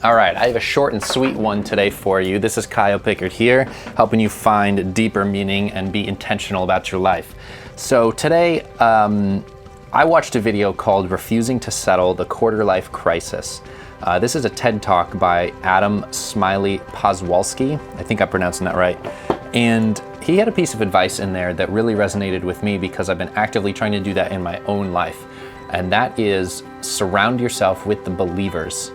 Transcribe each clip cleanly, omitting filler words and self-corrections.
All right, I have a short and sweet one today for you. This is Kyle Pickard here, helping you find deeper meaning and be intentional about your life. So today, I watched a video called Refusing to Settle, the Quarter Life Crisis. This is a TED Talk by Adam Smiley Poswolsky. I think I'm pronouncing that right. And he had a piece of advice in there that really resonated with me because I've been actively trying to do that in my own life. And that is surround yourself with the believers.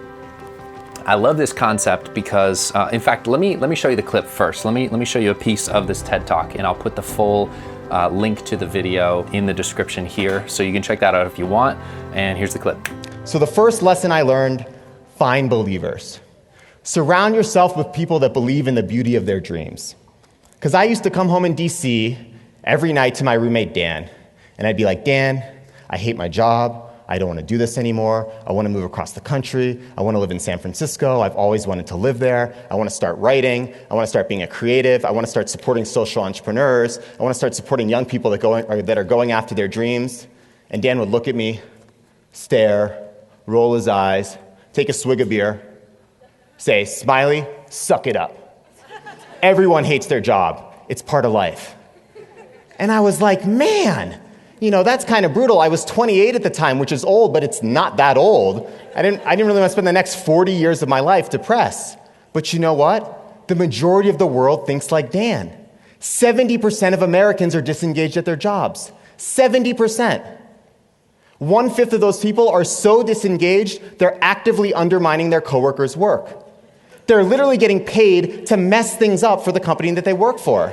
I love this concept because, in fact, let me show you the clip first. Let me show you a piece of this TED Talk, and I'll put the full link to the video in the description here, so you can check that out if you want. And here's the clip. So the first lesson I learned, find believers. Surround yourself with people that believe in the beauty of their dreams. Because I used to come home in DC every night to my roommate, Dan, and I'd be like, Dan, I hate my job. I don't want to do this anymore. I want to move across the country. I want to live in San Francisco. I've always wanted to live there. I want to start writing. I want to start being a creative. I want to start supporting social entrepreneurs. I want to start supporting young people that are going after their dreams. And Dan would look at me, stare, roll his eyes, take a swig of beer, say, Smiley, suck it up. Everyone hates their job. It's part of life. And I was like, man, that's kind of brutal. I was 28 at the time, which is old, but it's not that old. I didn't really want to spend the next 40 years of my life depressed. But you know what? The majority of the world thinks like Dan. 70% of Americans are disengaged at their jobs. 70%. 1/5 of those people are so disengaged, they're actively undermining their coworkers' work. They're literally getting paid to mess things up for the company that they work for.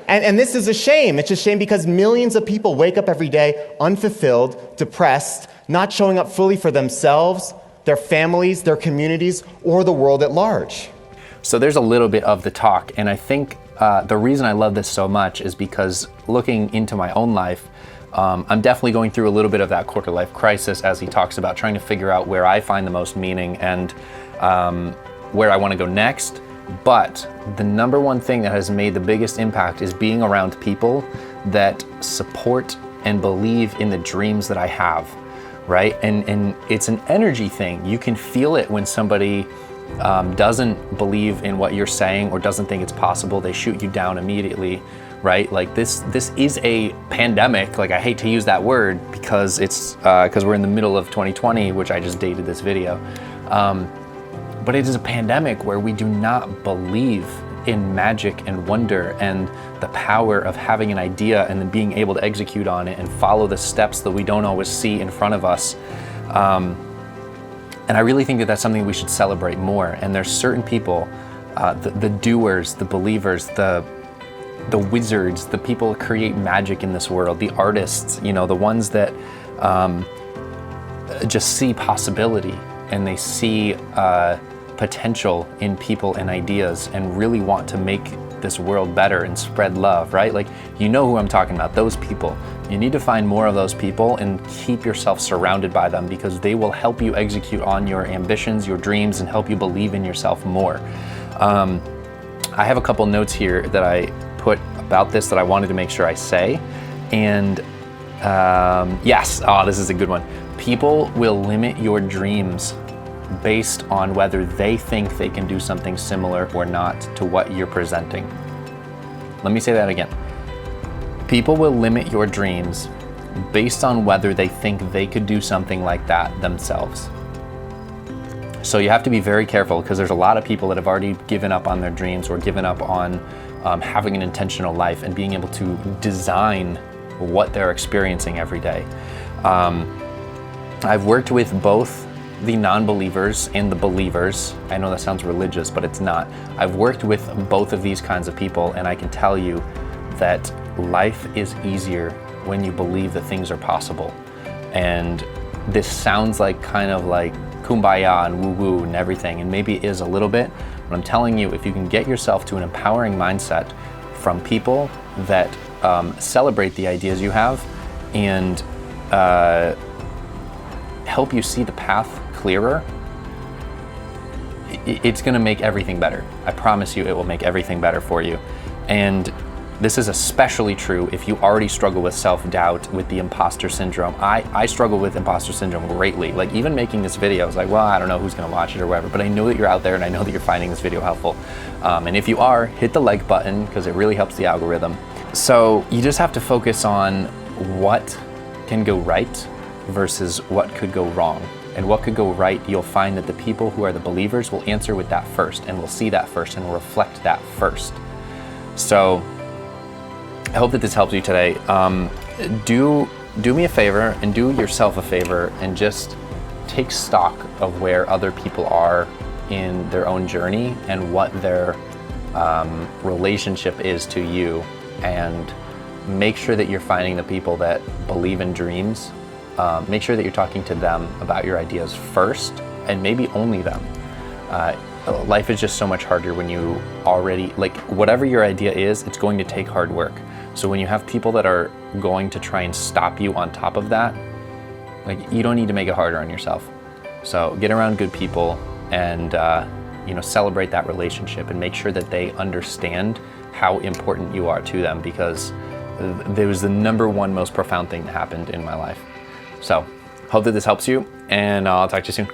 And this is a shame. It's a shame because millions of people wake up every day unfulfilled, depressed, not showing up fully for themselves, their families, their communities, or the world at large. So there's a little bit of the talk, and I think the reason I love this so much is because looking into my own life, I'm definitely going through a little bit of that quarter life crisis as he talks about trying to figure out where I find the most meaning and where I want to go next. But the number one thing that has made the biggest impact is being around people that support and believe in the dreams that I have, right? And it's an energy thing. You can feel it when somebody doesn't believe in what you're saying or doesn't think it's possible. They shoot you down immediately, right? Like this is a pandemic. Like I hate to use that word because we're in the middle of 2020, which I just dated this video. But it is a pandemic where we do not believe in magic and wonder and the power of having an idea and then being able to execute on it and follow the steps that we don't always see in front of us. And I really think that that's something we should celebrate more. And there's certain people, the doers, the believers, the wizards, the people that create magic in this world, the artists, the ones that just see possibility and they see potential in people and ideas and really want to make this world better and spread love, right? Like, you know who I'm talking about, those people. You need to find more of those people and keep yourself surrounded by them because they will help you execute on your ambitions, your dreams, and help you believe in yourself more. I have a couple notes here that I put about this that I wanted to make sure I say. And yes, this is a good one. People will limit your dreams based on whether they think they can do something similar or not to what you're presenting. Let me say that again. People will limit your dreams based on whether they think they could do something like that themselves. So you have to be very careful because there's a lot of people that have already given up on their dreams or given up on having an intentional life and being able to design what they're experiencing every day. I've worked with both the non-believers and the believers. I know that sounds religious, but it's not. I've worked with both of these kinds of people, and I can tell you that life is easier when you believe that things are possible. And this sounds like kind of like kumbaya and woo-woo and everything, and maybe it is a little bit, but I'm telling you, if you can get yourself to an empowering mindset from people that celebrate the ideas you have and help you see the path clearer, it's going to make everything better. I promise you it will make everything better for you. And This is especially true if you already struggle with self-doubt, with the imposter syndrome. I struggle with imposter syndrome greatly. Like, even making this video, it's like, well, I don't know who's gonna watch it or whatever, but I know that you're out there and I know that you're finding this video helpful. And if you are, hit the like button because it really helps the algorithm. So you just have to focus on what can go right versus what could go wrong. And what could go right, you'll find that the people who are the believers will answer with that first, and will see that first, and will reflect that first. So I hope that this helps you today. Do me a favor and do yourself a favor and just take stock of where other people are in their own journey and what their relationship is to you, and make sure that you're finding the people that believe in dreams. Make sure that you're talking to them about your ideas first, and maybe only them. Life is just so much harder when you already, like, whatever your idea is, it's going to take hard work. So when you have people that are going to try and stop you on top of that, like, you don't need to make it harder on yourself. So get around good people and celebrate that relationship, and make sure that they understand how important you are to them, because it was the #1 most profound thing that happened in my life. So hope that this helps you, and I'll talk to you soon.